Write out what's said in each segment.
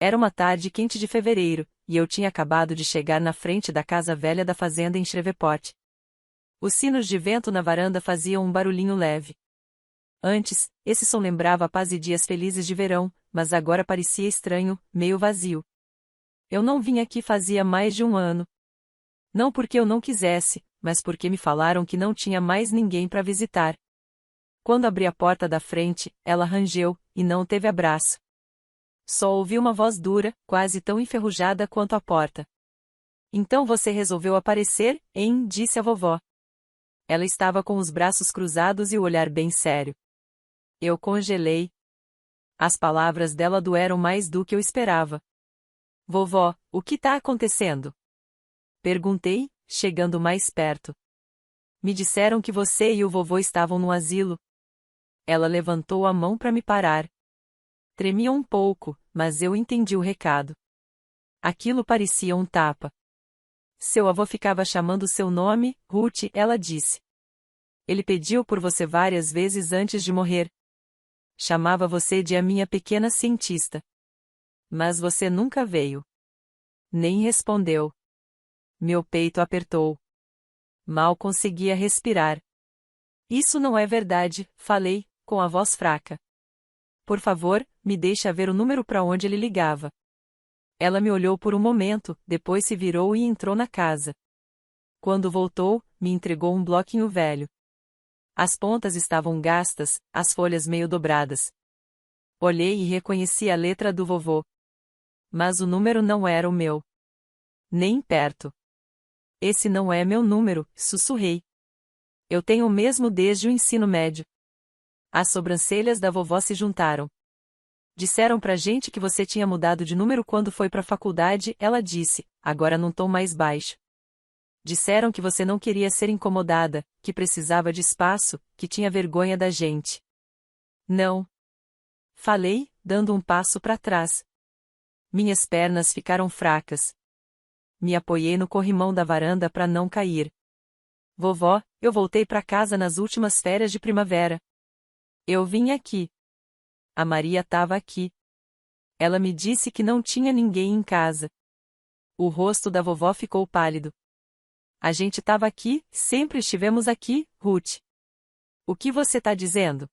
Era uma tarde quente de fevereiro, e eu tinha acabado de chegar na frente da casa velha da fazenda em Shreveport. Os sinos de vento na varanda faziam um barulhinho leve. Antes, esse som lembrava a paz e dias felizes de verão, mas agora parecia estranho, meio vazio. Eu não vim aqui fazia mais de um ano. Não porque eu não quisesse, mas porque me falaram que não tinha mais ninguém para visitar. Quando abri a porta da frente, ela rangeu, e não teve abraço. Só ouvi uma voz dura, quase tão enferrujada quanto a porta. Então você resolveu aparecer, hein? Disse a vovó. Ela estava com os braços cruzados e o olhar bem sério. Eu congelei. As palavras dela doeram mais do que eu esperava. Vovó, o que está acontecendo? Perguntei, chegando mais perto. Me disseram que você e o vovô estavam no asilo. Ela levantou a mão para me parar. Tremia um pouco, mas eu entendi o recado. Aquilo parecia um tapa. Seu avô ficava chamando seu nome, Ruth, ela disse. Ele pediu por você várias vezes antes de morrer. Chamava você de a minha pequena cientista. Mas você nunca veio. Nem respondeu. Meu peito apertou. Mal conseguia respirar. Isso não é verdade, falei, com a voz fraca. Por favor, me deixa ver o número para onde ele ligava. Ela me olhou por um momento, depois se virou e entrou na casa. Quando voltou, me entregou um bloquinho velho. As pontas estavam gastas, as folhas meio dobradas. Olhei e reconheci a letra do vovô. Mas o número não era o meu. Nem perto. Esse não é meu número, sussurrei. Eu tenho o mesmo desde o ensino médio. As sobrancelhas da vovó se juntaram. Disseram pra gente que você tinha mudado de número quando foi pra faculdade, ela disse, agora num tom mais baixo. Disseram que você não queria ser incomodada, que precisava de espaço, que tinha vergonha da gente. Não. Falei, dando um passo para trás. Minhas pernas ficaram fracas. Me apoiei no corrimão da varanda para não cair. Vovó, eu voltei para casa nas últimas férias de primavera. Eu vim aqui. A Maria estava aqui. Ela me disse que não tinha ninguém em casa. O rosto da vovó ficou pálido. A gente estava aqui, sempre estivemos aqui, Ruth. O que você está dizendo?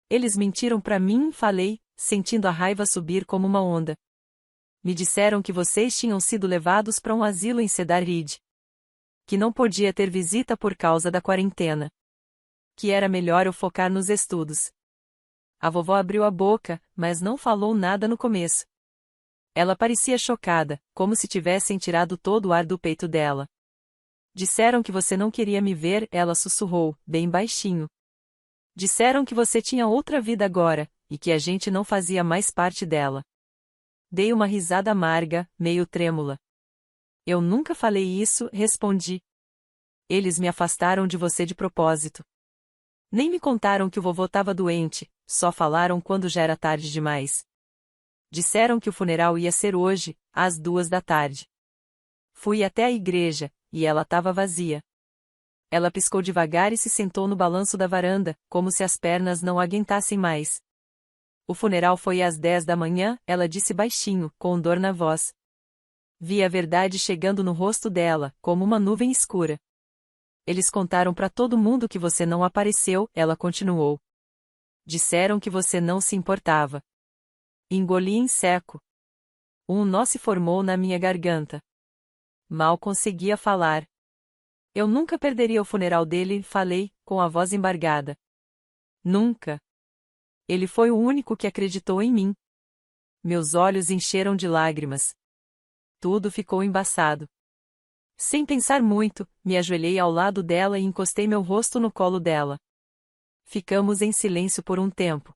Eles mentiram para mim, falei, sentindo a raiva subir como uma onda. Me disseram que vocês tinham sido levados para um asilo em Cedar Ridge. Que não podia ter visita por causa da quarentena. Que era melhor eu focar nos estudos. A vovó abriu a boca, mas não falou nada no começo. Ela parecia chocada, como se tivessem tirado todo o ar do peito dela. Disseram que você não queria me ver, ela sussurrou, bem baixinho. Disseram que você tinha outra vida agora, e que a gente não fazia mais parte dela. Dei uma risada amarga, meio trêmula. Eu nunca falei isso, respondi. Eles me afastaram de você de propósito. Nem me contaram que o vovô estava doente, só falaram quando já era tarde demais. Disseram que o funeral ia ser hoje, às 2 da tarde. Fui até a igreja, e ela estava vazia. Ela piscou devagar e se sentou no balanço da varanda, como se as pernas não aguentassem mais. O funeral foi às 10 da manhã, ela disse baixinho, com dor na voz. Vi a verdade chegando no rosto dela, como uma nuvem escura. Eles contaram para todo mundo que você não apareceu, ela continuou. Disseram que você não se importava. Engoli em seco. Um nó se formou na minha garganta. Mal conseguia falar. Eu nunca perderia o funeral dele, falei, com a voz embargada. Nunca. Ele foi o único que acreditou em mim. Meus olhos encheram de lágrimas. Tudo ficou embaçado. Sem pensar muito, me ajoelhei ao lado dela e encostei meu rosto no colo dela. Ficamos em silêncio por um tempo.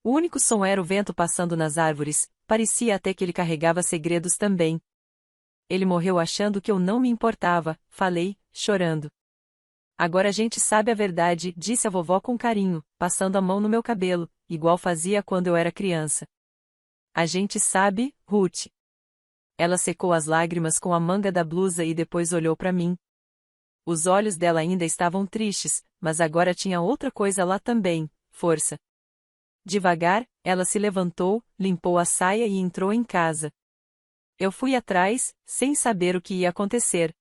O único som era o vento passando nas árvores, parecia até que ele carregava segredos também. Ele morreu achando que eu não me importava, falei, chorando. Agora a gente sabe a verdade, disse a vovó com carinho, passando a mão no meu cabelo, igual fazia quando eu era criança. A gente sabe, Ruth. Ela secou as lágrimas com a manga da blusa e depois olhou para mim. Os olhos dela ainda estavam tristes, mas agora tinha outra coisa lá também, força. Devagar, Ela se levantou, limpou a saia e entrou em casa. Eu fui atrás, sem saber o que ia acontecer.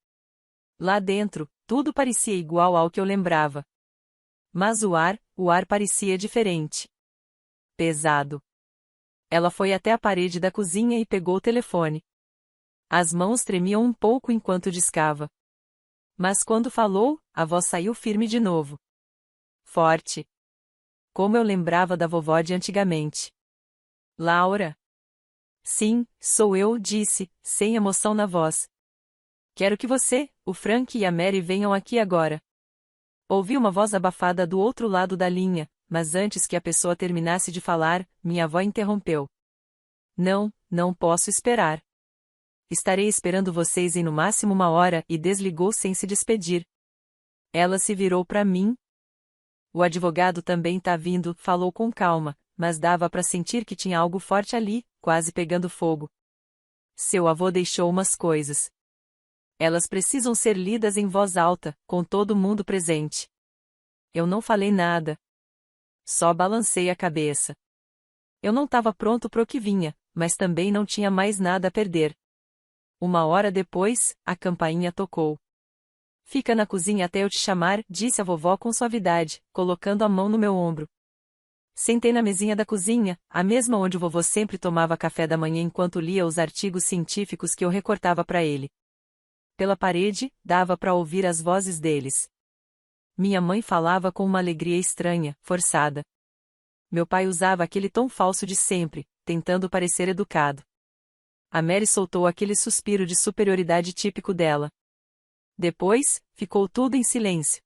Lá dentro, tudo parecia igual ao que eu lembrava. Mas o ar parecia diferente. Pesado. Ela foi até a parede da cozinha e pegou o telefone. As mãos tremiam um pouco enquanto discava. Mas quando falou, a voz saiu firme de novo. Forte. Como eu lembrava da vovó de antigamente. Laura? Sim, sou eu, disse, sem emoção na voz. Quero que você, o Frank e a Mary venham aqui agora. Ouvi uma voz abafada do outro lado da linha, mas antes que a pessoa terminasse de falar, minha avó interrompeu. Não, não posso esperar. Estarei esperando vocês em no máximo 1 hora e desligou sem se despedir. Ela se virou para mim. O advogado também tá vindo, falou com calma, mas dava para sentir que tinha algo forte ali, quase pegando fogo. Seu avô deixou umas coisas. Elas precisam ser lidas em voz alta, com todo mundo presente. Eu não falei nada. Só balancei a cabeça. Eu não estava pronto pro que vinha, mas também não tinha mais nada a perder. 1 hora depois, a campainha tocou. Fica na cozinha até eu te chamar, disse a vovó com suavidade, colocando a mão no meu ombro. Sentei na mesinha da cozinha, a mesma onde o vovô sempre tomava café da manhã enquanto lia os artigos científicos que eu recortava para ele. Pela parede, dava para ouvir as vozes deles. Minha mãe falava com uma alegria estranha, forçada. Meu pai usava aquele tom falso de sempre, tentando parecer educado. A Mary soltou aquele suspiro de superioridade típico dela. Depois, ficou tudo em silêncio.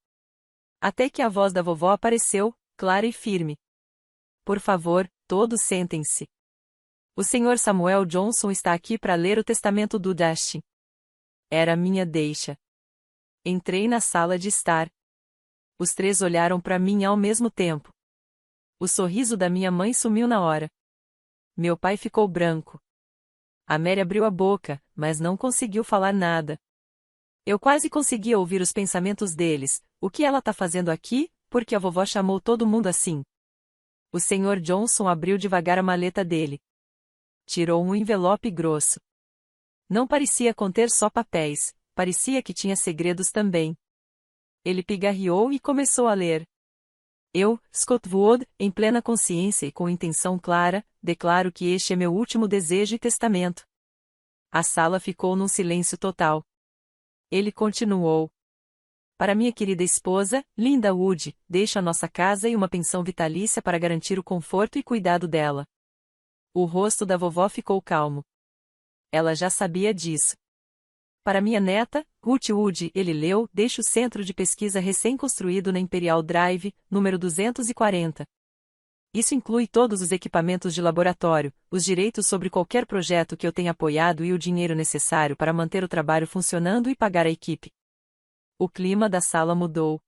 Até que a voz da vovó apareceu, clara e firme. Por favor, todos sentem-se. O Sr. Samuel Johnson está aqui para ler o testamento do Dustin. Era minha deixa. Entrei na sala de estar. Os 3 olharam para mim ao mesmo tempo. O sorriso da minha mãe sumiu na hora. Meu pai ficou branco. A Mary abriu a boca, mas não conseguiu falar nada. Eu quase conseguia ouvir os pensamentos deles. O que ela tá fazendo aqui? Por que a vovó chamou todo mundo assim? O Sr. Johnson abriu devagar a maleta dele. Tirou um envelope grosso. Não parecia conter só papéis, parecia que tinha segredos também. Ele pigarreou e começou a ler. Eu, Scott Wood, em plena consciência e com intenção clara, declaro que este é meu último desejo e testamento. A sala ficou num silêncio total. Ele continuou. Para minha querida esposa, Linda Wood, deixo a nossa casa e uma pensão vitalícia para garantir o conforto e cuidado dela. O rosto da vovó ficou calmo. Ela já sabia disso. Para minha neta, Ruth Wood, ele leu, deixa o centro de pesquisa recém-construído na Imperial Drive, número 240. Isso inclui todos os equipamentos de laboratório, os direitos sobre qualquer projeto que eu tenha apoiado e o dinheiro necessário para manter o trabalho funcionando e pagar a equipe. O clima da sala mudou.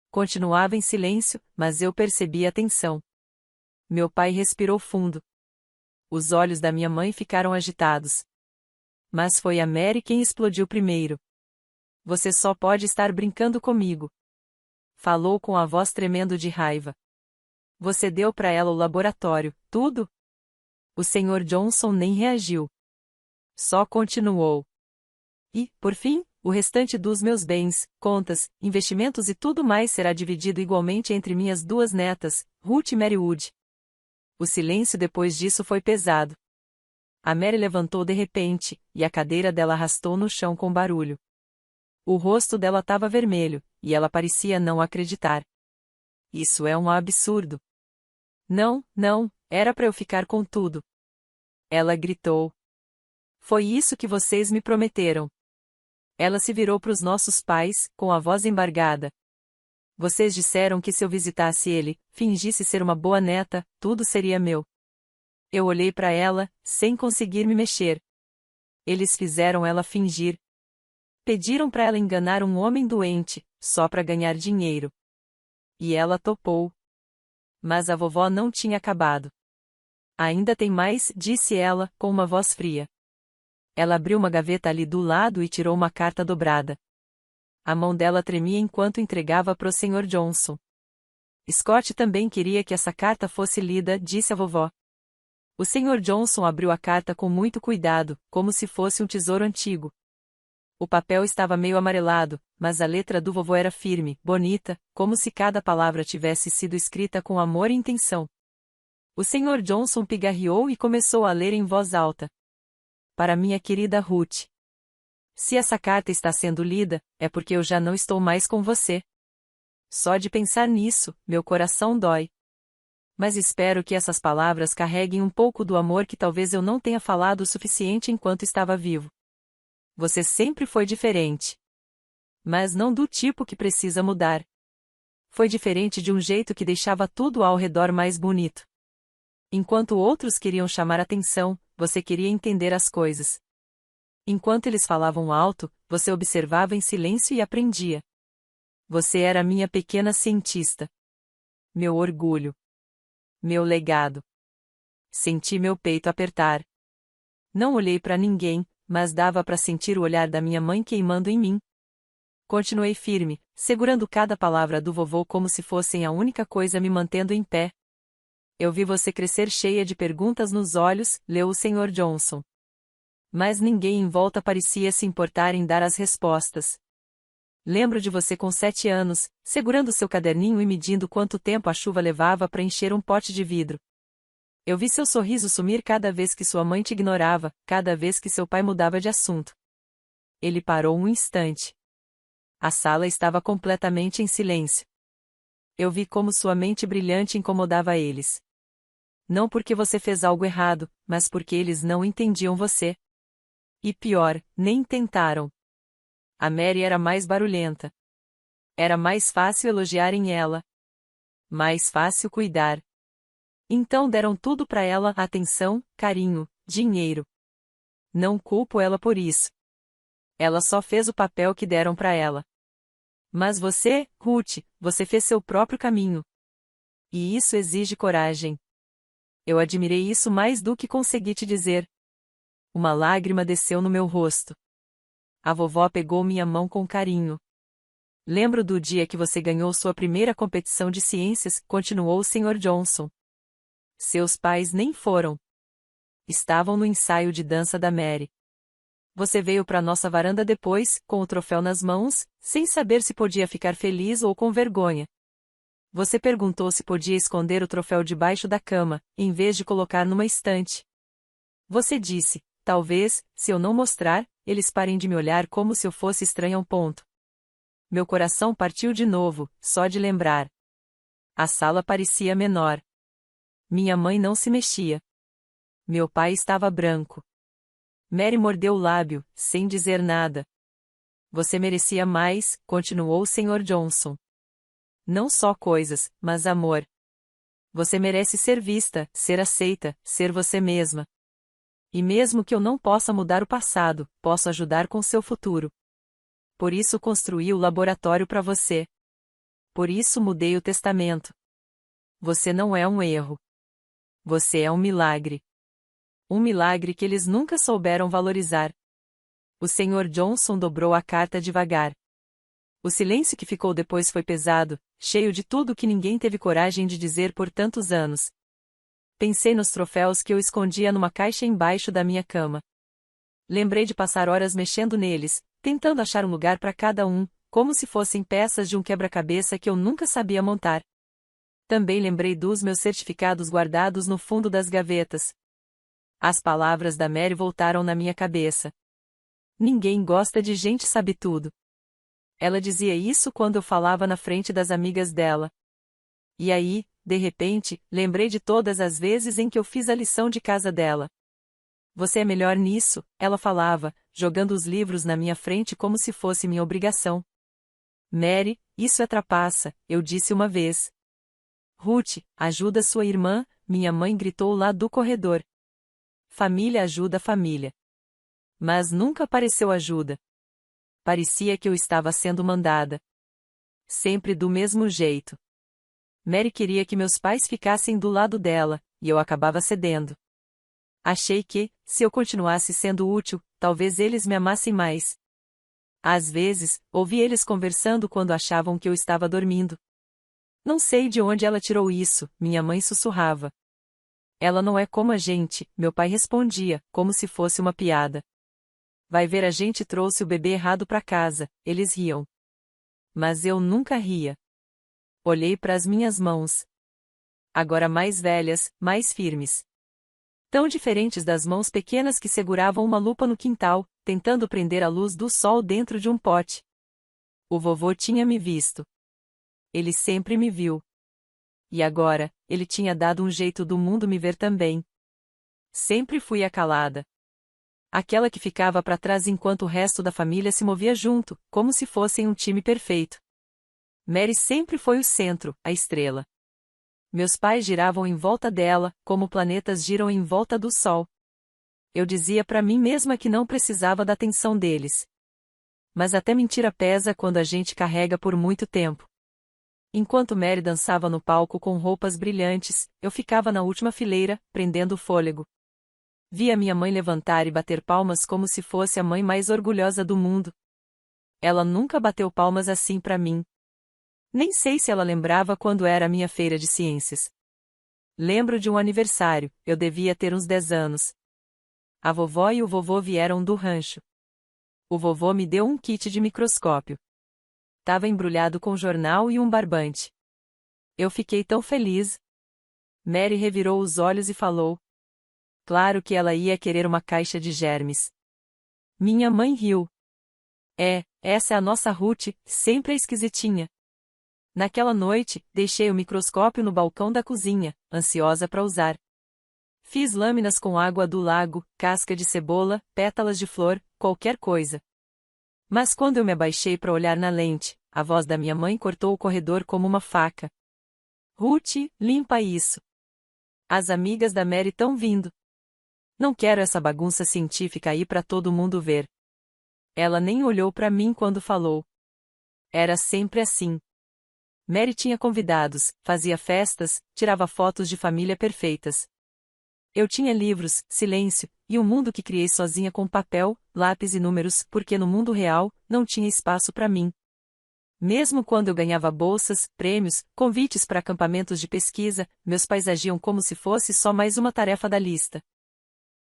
Continuava em silêncio, mas eu percebi a tensão. Meu pai respirou fundo. Os olhos da minha mãe ficaram agitados. Mas foi a Mary quem explodiu primeiro. Você só pode estar brincando comigo. Falou com a voz tremendo de raiva. Você deu para ela o laboratório, tudo? O Sr. Johnson nem reagiu. Só continuou. E, por fim, o restante dos meus bens, contas, investimentos e tudo mais será dividido igualmente entre minhas 2 netas, Ruth e Mary Wood. O silêncio depois disso foi pesado. A Mary levantou de repente, e a cadeira dela arrastou no chão com barulho. O rosto dela estava vermelho, e ela parecia não acreditar. Isso é um absurdo. Não, não, era para eu ficar com tudo. Ela gritou. Foi isso que vocês me prometeram. Ela se virou para os nossos pais, com a voz embargada. Vocês disseram que se eu visitasse ele, fingisse ser uma boa neta, tudo seria meu. Eu olhei para ela, sem conseguir me mexer. Eles fizeram ela fingir. Pediram para ela enganar um homem doente, só para ganhar dinheiro. E ela topou. Mas a vovó não tinha acabado. Ainda tem mais, disse ela, com uma voz fria. Ela abriu uma gaveta ali do lado e tirou uma carta dobrada. A mão dela tremia enquanto entregava para o Sr. Johnson. Scott também queria que essa carta fosse lida, disse a vovó. O Sr. Johnson abriu a carta com muito cuidado, como se fosse um tesouro antigo. O papel estava meio amarelado, mas a letra do vovô era firme, bonita, como se cada palavra tivesse sido escrita com amor e intenção. O Sr. Johnson pigarreou e começou a ler em voz alta. Para minha querida Ruth. Se essa carta está sendo lida, é porque eu já não estou mais com você. Só de pensar nisso, meu coração dói. Mas espero que essas palavras carreguem um pouco do amor que talvez eu não tenha falado o suficiente enquanto estava vivo. Você sempre foi diferente. Mas não do tipo que precisa mudar. Foi diferente de um jeito que deixava tudo ao redor mais bonito. Enquanto outros queriam chamar atenção, você queria entender as coisas. Enquanto eles falavam alto, você observava em silêncio e aprendia. Você era minha pequena cientista. Meu orgulho. Meu legado. Senti meu peito apertar. Não olhei para ninguém, mas dava para sentir o olhar da minha mãe queimando em mim. Continuei firme, segurando cada palavra do vovô como se fossem a única coisa me mantendo em pé. Eu vi você crescer cheia de perguntas nos olhos, leu o Sr. Johnson. Mas ninguém em volta parecia se importar em dar as respostas. Lembro de você com 7 anos, segurando seu caderninho e medindo quanto tempo a chuva levava para encher um pote de vidro. Eu vi seu sorriso sumir cada vez que sua mãe te ignorava, cada vez que seu pai mudava de assunto. Ele parou um instante. A sala estava completamente em silêncio. Eu vi como sua mente brilhante incomodava eles. Não porque você fez algo errado, mas porque eles não entendiam você. E pior, nem tentaram. A Mary era mais barulhenta. Era mais fácil elogiar em ela. Mais fácil cuidar. Então deram tudo para ela: atenção, carinho, dinheiro. Não culpo ela por isso. Ela só fez o papel que deram para ela. Mas você, Ruth, você fez seu próprio caminho. E isso exige coragem. Eu admirei isso mais do que consegui te dizer. Uma lágrima desceu no meu rosto. A vovó pegou minha mão com carinho. Lembro do dia que você ganhou sua primeira competição de ciências, continuou o Sr. Johnson. Seus pais nem foram. Estavam no ensaio de dança da Mary. Você veio para nossa varanda depois, com o troféu nas mãos, sem saber se podia ficar feliz ou com vergonha. Você perguntou se podia esconder o troféu debaixo da cama, em vez de colocar numa estante. Você disse: talvez, se eu não mostrar, eles parem de me olhar como se eu fosse estranha. Meu coração partiu de novo, só de lembrar. A sala parecia menor. Minha mãe não se mexia. Meu pai estava branco. Mary mordeu o lábio, sem dizer nada. Você merecia mais, continuou o Sr. Johnson. Não só coisas, mas amor. Você merece ser vista, ser aceita, ser você mesma. E mesmo que eu não possa mudar o passado, posso ajudar com seu futuro. Por isso construí o laboratório para você. Por isso mudei o testamento. Você não é um erro. Você é um milagre. Um milagre que eles nunca souberam valorizar. O Sr. Johnson dobrou a carta devagar. O silêncio que ficou depois foi pesado, cheio de tudo que ninguém teve coragem de dizer por tantos anos. Pensei nos troféus que eu escondia numa caixa embaixo da minha cama. Lembrei de passar horas mexendo neles, tentando achar um lugar para cada um, como se fossem peças de um quebra-cabeça que eu nunca sabia montar. Também lembrei dos meus certificados guardados no fundo das gavetas. As palavras da Mary voltaram na minha cabeça. Ninguém gosta de gente sabe tudo. Ela dizia isso quando eu falava na frente das amigas dela. E aí, de repente, lembrei de todas as vezes em que eu fiz a lição de casa dela. Você é melhor nisso, ela falava, jogando os livros na minha frente como se fosse minha obrigação. Mary, isso é trapaça, eu disse uma vez. Ruth, ajuda sua irmã, minha mãe gritou lá do corredor. Família ajuda família. Mas nunca pareceu ajuda. Parecia que eu estava sendo mandada. Sempre do mesmo jeito. Mary queria que meus pais ficassem do lado dela, e eu acabava cedendo. Achei que, se eu continuasse sendo útil, talvez eles me amassem mais. Às vezes, ouvi eles conversando quando achavam que eu estava dormindo. Não sei de onde ela tirou isso, minha mãe sussurrava. Ela não é como a gente, meu pai respondia, como se fosse uma piada. Vai ver, a gente trouxe o bebê errado para casa, eles riam. Mas eu nunca ria. Olhei para as minhas mãos. Agora mais velhas, mais firmes. Tão diferentes das mãos pequenas que seguravam uma lupa no quintal, tentando prender a luz do sol dentro de um pote. O vovô tinha me visto. Ele sempre me viu. E agora, ele tinha dado um jeito do mundo me ver também. Sempre fui a calada. Aquela que ficava para trás enquanto o resto da família se movia junto, como se fossem um time perfeito. Mary sempre foi o centro, a estrela. Meus pais giravam em volta dela, como planetas giram em volta do Sol. Eu dizia para mim mesma que não precisava da atenção deles. Mas até mentira pesa quando a gente carrega por muito tempo. Enquanto Mary dançava no palco com roupas brilhantes, eu ficava na última fileira, prendendo o fôlego. Via minha mãe levantar e bater palmas como se fosse a mãe mais orgulhosa do mundo. Ela nunca bateu palmas assim para mim. Nem sei se ela lembrava quando era a minha feira de ciências. Lembro de um aniversário, eu devia ter uns 10 anos. A vovó e o vovô vieram do rancho. O vovô me deu um kit de microscópio. Tava embrulhado com jornal e um barbante. Eu fiquei tão feliz. Mary revirou os olhos e falou. Claro que ela ia querer uma caixa de germes. Minha mãe riu. Essa é a nossa Ruth, sempre a esquisitinha. Naquela noite, deixei o microscópio no balcão da cozinha, ansiosa para usar. Fiz lâminas com água do lago, casca de cebola, pétalas de flor, qualquer coisa. Mas quando eu me abaixei para olhar na lente, a voz da minha mãe cortou o corredor como uma faca. Ruth, limpa isso. As amigas da Mary estão vindo. Não quero essa bagunça científica aí para todo mundo ver. Ela nem olhou para mim quando falou. Era sempre assim. Mary tinha convidados, fazia festas, tirava fotos de família perfeitas. Eu tinha livros, silêncio, e um mundo que criei sozinha com papel, lápis e números, porque no mundo real, não tinha espaço para mim. Mesmo quando eu ganhava bolsas, prêmios, convites para acampamentos de pesquisa, meus pais agiam como se fosse só mais uma tarefa da lista.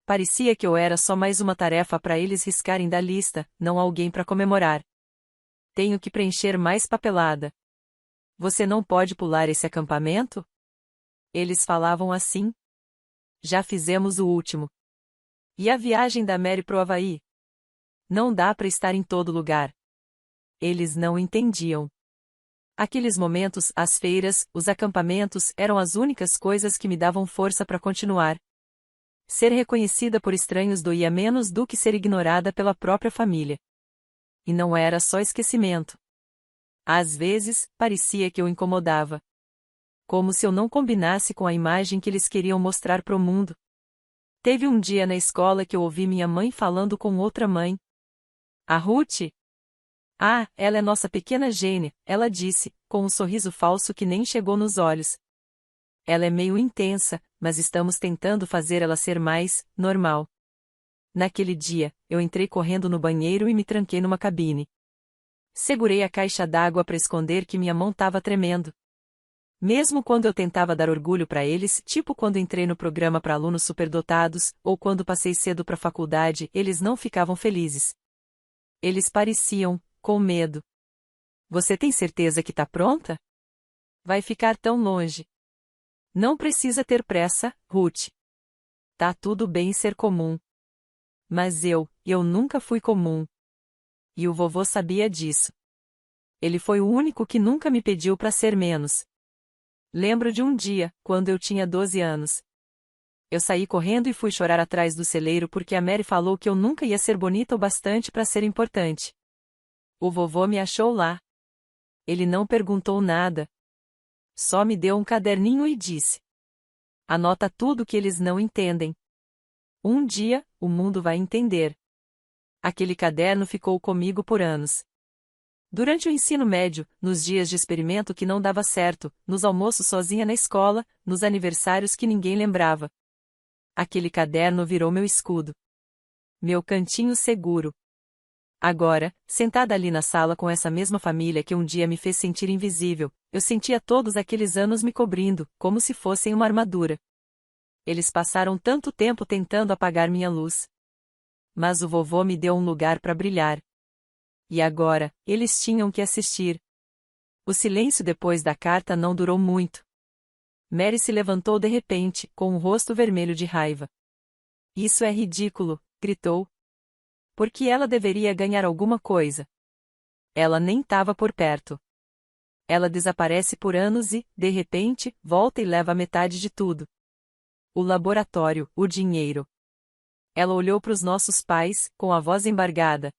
Parecia que eu era só mais uma tarefa para eles riscarem da lista, não alguém para comemorar. Tenho que preencher mais papelada. Você não pode pular esse acampamento? Eles falavam assim. Já fizemos o último. E a viagem da Mary pro Havaí? Não dá para estar em todo lugar. Eles não entendiam. Aqueles momentos, as feiras, os acampamentos, eram as únicas coisas que me davam força para continuar. Ser reconhecida por estranhos doía menos do que ser ignorada pela própria família. E não era só esquecimento. Às vezes, parecia que eu incomodava. Como se eu não combinasse com a imagem que eles queriam mostrar pro mundo. Teve um dia na escola que eu ouvi minha mãe falando com outra mãe. A Ruth? Ah, ela é nossa pequena gênia, ela disse, com um sorriso falso que nem chegou nos olhos. Ela é meio intensa, mas estamos tentando fazer ela ser mais normal. Naquele dia, eu entrei correndo no banheiro e me tranquei numa cabine. Segurei a caixa d'água para esconder que minha mão estava tremendo. Mesmo quando eu tentava dar orgulho para eles, tipo quando entrei no programa para alunos superdotados, ou quando passei cedo para a faculdade, eles não ficavam felizes. Eles pareciam, com medo. Você tem certeza que tá pronta? Vai ficar tão longe. Não precisa ter pressa, Ruth. Tá tudo bem ser comum. Mas eu nunca fui comum. E o vovô sabia disso. Ele foi o único que nunca me pediu para ser menos. Lembro de um dia, quando eu tinha 12 anos. Eu saí correndo e fui chorar atrás do celeiro porque a Mary falou que eu nunca ia ser bonita o bastante para ser importante. O vovô me achou lá. Ele não perguntou nada. Só me deu um caderninho e disse: anota tudo que eles não entendem. Um dia, o mundo vai entender. Aquele caderno ficou comigo por anos. Durante o ensino médio, nos dias de experimento que não dava certo, nos almoços sozinha na escola, nos aniversários que ninguém lembrava. Aquele caderno virou meu escudo. Meu cantinho seguro. Agora, sentada ali na sala com essa mesma família que um dia me fez sentir invisível, eu sentia todos aqueles anos me cobrindo, como se fossem uma armadura. Eles passaram tanto tempo tentando apagar minha luz. Mas o vovô me deu um lugar para brilhar. E agora, eles tinham que assistir. O silêncio depois da carta não durou muito. Mary se levantou de repente, com o rosto vermelho de raiva. Isso é ridículo, gritou. Por que ela deveria ganhar alguma coisa? Ela nem estava por perto. Ela desaparece por anos e, de repente, volta e leva a metade de tudo. O laboratório, o dinheiro. Ela olhou para os nossos pais, com a voz embargada.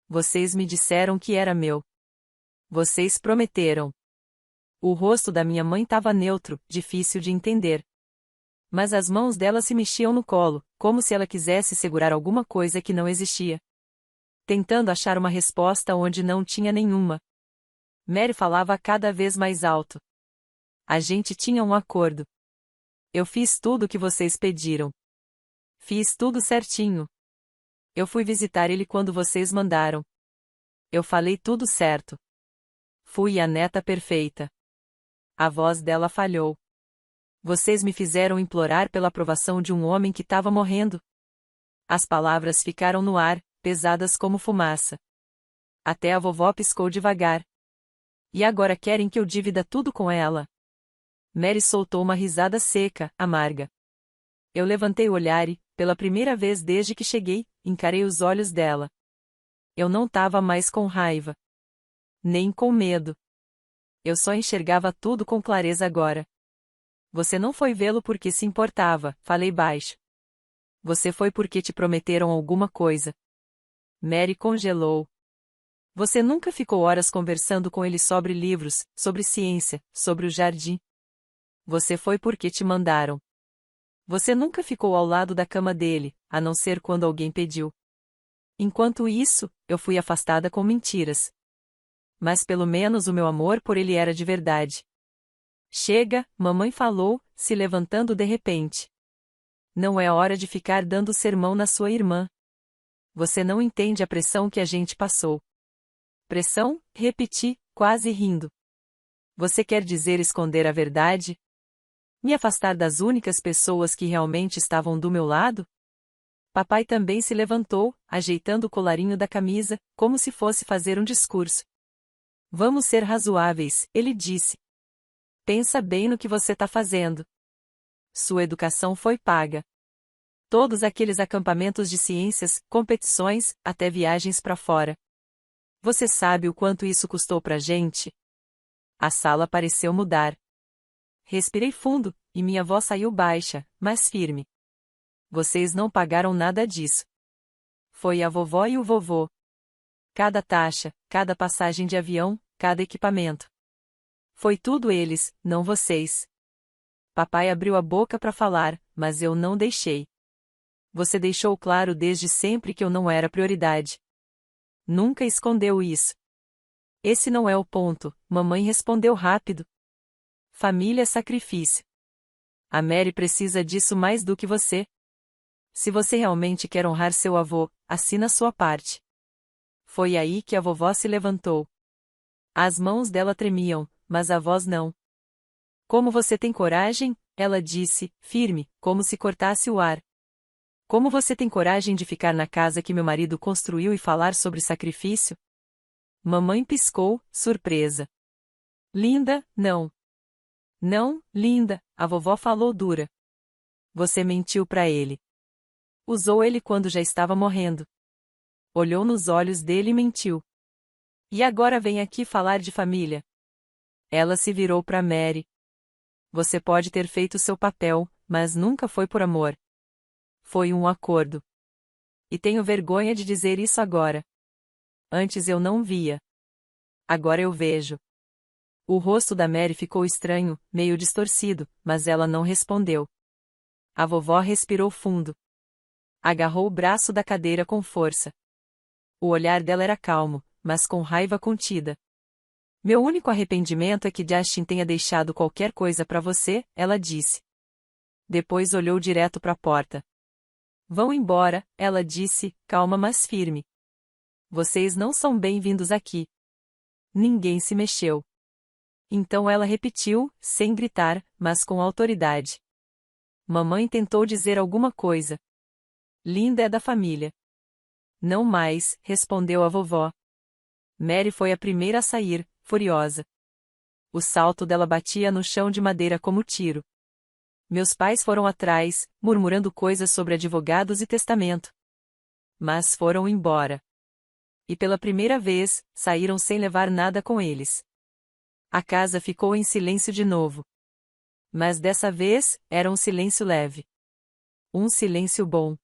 Vocês me disseram que era meu. Vocês prometeram. O rosto da minha mãe estava neutro, difícil de entender. Mas as mãos dela se mexiam no colo, como se ela quisesse segurar alguma coisa que não existia. Tentando achar uma resposta onde não tinha nenhuma. Mary falava cada vez mais alto. A gente tinha um acordo. Eu fiz tudo o que vocês pediram. Fiz tudo certinho. Eu fui visitar ele quando vocês mandaram. Eu falei tudo certo. Fui a neta perfeita. A voz dela falhou. Vocês me fizeram implorar pela aprovação de um homem que estava morrendo. As palavras ficaram no ar, pesadas como fumaça. Até a vovó piscou devagar. E agora querem que eu divida tudo com ela? Mary soltou uma risada seca, amarga. Eu levantei o olhar e, pela primeira vez desde que cheguei, encarei os olhos dela. Eu não estava mais com raiva. Nem com medo. Eu só enxergava tudo com clareza agora. Você não foi vê-lo porque se importava, falei baixo. Você foi porque te prometeram alguma coisa. Mary congelou. Você nunca ficou horas conversando com ele sobre livros, sobre ciência, sobre o jardim. Você foi porque te mandaram. Você nunca ficou ao lado da cama dele, a não ser quando alguém pediu. Enquanto isso, eu fui afastada com mentiras. Mas pelo menos o meu amor por ele era de verdade. Chega, mamãe falou, se levantando de repente. Não é hora de ficar dando sermão na sua irmã. Você não entende a pressão que a gente passou. Pressão? Repeti, quase rindo. Você quer dizer esconder a verdade? Me afastar das únicas pessoas que realmente estavam do meu lado? Papai também se levantou, ajeitando o colarinho da camisa, como se fosse fazer um discurso. Vamos ser razoáveis, ele disse. Pensa bem no que você está fazendo. Sua educação foi paga. Todos aqueles acampamentos de ciências, competições, até viagens para fora. Você sabe o quanto isso custou pra gente? A sala pareceu mudar. Respirei fundo, e minha voz saiu baixa, mas firme. Vocês não pagaram nada disso. Foi a vovó e o vovô. Cada taxa, cada passagem de avião, cada equipamento. Foi tudo eles, não vocês. Papai abriu a boca para falar, mas eu não deixei. Você deixou claro desde sempre que eu não era prioridade. Nunca escondeu isso. Esse não é o ponto, mamãe respondeu rápido. Família é sacrifício. A Mary precisa disso mais do que você. Se você realmente quer honrar seu avô, assina sua parte. Foi aí que a vovó se levantou. As mãos dela tremiam, mas a voz não. Como você tem coragem? Ela disse, firme, como se cortasse o ar. Como você tem coragem de ficar na casa que meu marido construiu e falar sobre sacrifício? Mamãe piscou, surpresa. Linda, não. Não, Linda, a vovó falou dura. Você mentiu para ele. Usou ele quando já estava morrendo. Olhou nos olhos dele e mentiu. E agora vem aqui falar de família. Ela se virou para Mary. Você pode ter feito seu papel, mas nunca foi por amor. Foi um acordo. E tenho vergonha de dizer isso agora. Antes eu não via. Agora eu vejo. O rosto da Mary ficou estranho, meio distorcido, mas ela não respondeu. A vovó respirou fundo. Agarrou o braço da cadeira com força. O olhar dela era calmo, mas com raiva contida. Meu único arrependimento é que Justin tenha deixado qualquer coisa para você, ela disse. Depois olhou direto para a porta. Vão embora, ela disse, calma mas firme. Vocês não são bem-vindos aqui. Ninguém se mexeu. Então ela repetiu, sem gritar, mas com autoridade. Mamãe tentou dizer alguma coisa. Linda é da família. Não mais, respondeu a vovó. Mary foi a primeira a sair, furiosa. O salto dela batia no chão de madeira como tiro. Meus pais foram atrás, murmurando coisas sobre advogados e testamento. Mas foram embora. E pela primeira vez, saíram sem levar nada com eles. A casa ficou em silêncio de novo. Mas dessa vez, era um silêncio leve. Um silêncio bom.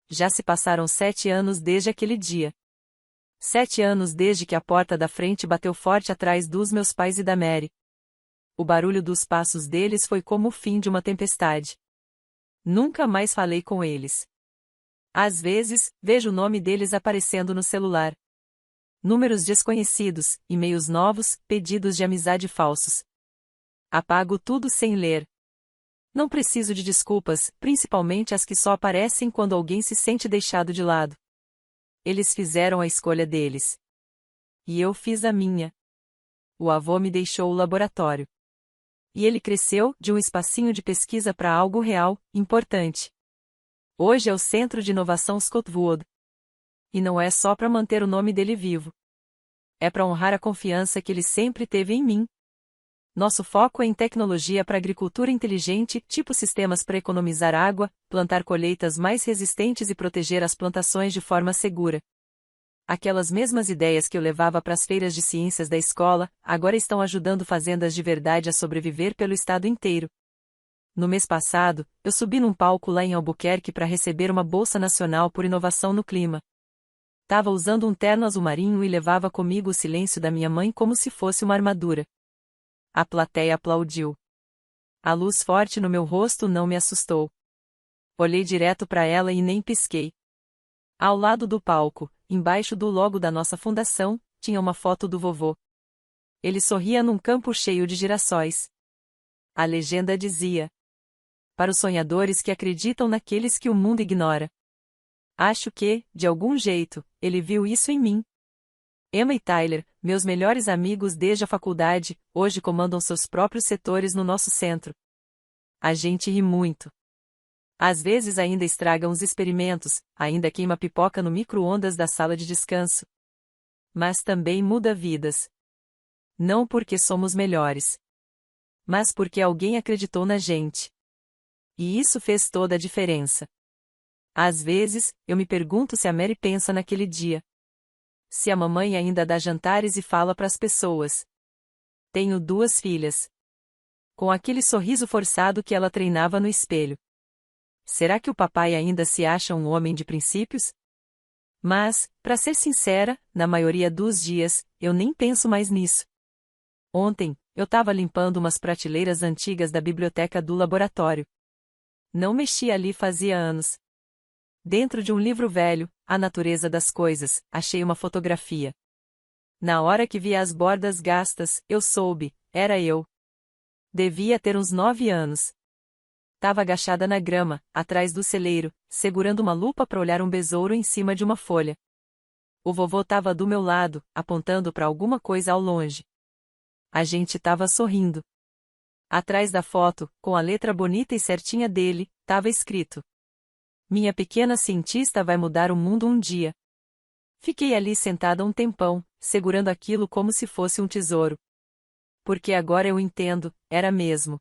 Já se passaram 7 anos desde aquele dia. 7 anos desde que a porta da frente bateu forte atrás dos meus pais e da Mary. O barulho dos passos deles foi como o fim de uma tempestade. Nunca mais falei com eles. Às vezes, vejo o nome deles aparecendo no celular. Números desconhecidos, e-mails novos, pedidos de amizade falsos. Apago tudo sem ler. Não preciso de desculpas, principalmente as que só aparecem quando alguém se sente deixado de lado. Eles fizeram a escolha deles. E eu fiz a minha. O avô me deixou o laboratório. E ele cresceu de um espacinho de pesquisa para algo real, importante. Hoje é o Centro de Inovação Scottwood. E não é só para manter o nome dele vivo. É para honrar a confiança que ele sempre teve em mim. Nosso foco é em tecnologia para agricultura inteligente, tipo sistemas para economizar água, plantar colheitas mais resistentes e proteger as plantações de forma segura. Aquelas mesmas ideias que eu levava para as feiras de ciências da escola, agora estão ajudando fazendas de verdade a sobreviver pelo estado inteiro. No mês passado, eu subi num palco lá em Albuquerque para receber uma bolsa nacional por inovação no clima. Tava usando um terno azul marinho e levava comigo o silêncio da minha mãe como se fosse uma armadura. A plateia aplaudiu. A luz forte no meu rosto não me assustou. Olhei direto para ela e nem pisquei. Ao lado do palco, embaixo do logo da nossa fundação, tinha uma foto do vovô. Ele sorria num campo cheio de girassóis. A legenda dizia: para os sonhadores que acreditam naqueles que o mundo ignora. Acho que, de algum jeito, ele viu isso em mim. Emma e Tyler, meus melhores amigos desde a faculdade, hoje comandam seus próprios setores no nosso centro. A gente ri muito. Às vezes ainda estragam os experimentos, ainda queima pipoca no micro-ondas da sala de descanso. Mas também muda vidas. Não porque somos melhores. Mas porque alguém acreditou na gente. E isso fez toda a diferença. Às vezes, eu me pergunto se a Mary pensa naquele dia. Se a mamãe ainda dá jantares e fala para as pessoas. Tenho 2 filhas. Com aquele sorriso forçado que ela treinava no espelho. Será que o papai ainda se acha um homem de princípios? Mas, para ser sincera, na maioria dos dias, eu nem penso mais nisso. Ontem, eu estava limpando umas prateleiras antigas da biblioteca do laboratório. Não mexi ali fazia anos. Dentro de um livro velho, A Natureza das Coisas, achei uma fotografia. Na hora que vi as bordas gastas, eu soube, era eu. Devia ter uns 9 anos. Tava agachada na grama, atrás do celeiro, segurando uma lupa para olhar um besouro em cima de uma folha. O vovô tava do meu lado, apontando para alguma coisa ao longe. A gente tava sorrindo. Atrás da foto, com a letra bonita e certinha dele, tava escrito: minha pequena cientista vai mudar o mundo um dia. Fiquei ali sentada um tempão, segurando aquilo como se fosse um tesouro. Porque agora eu entendo, era mesmo.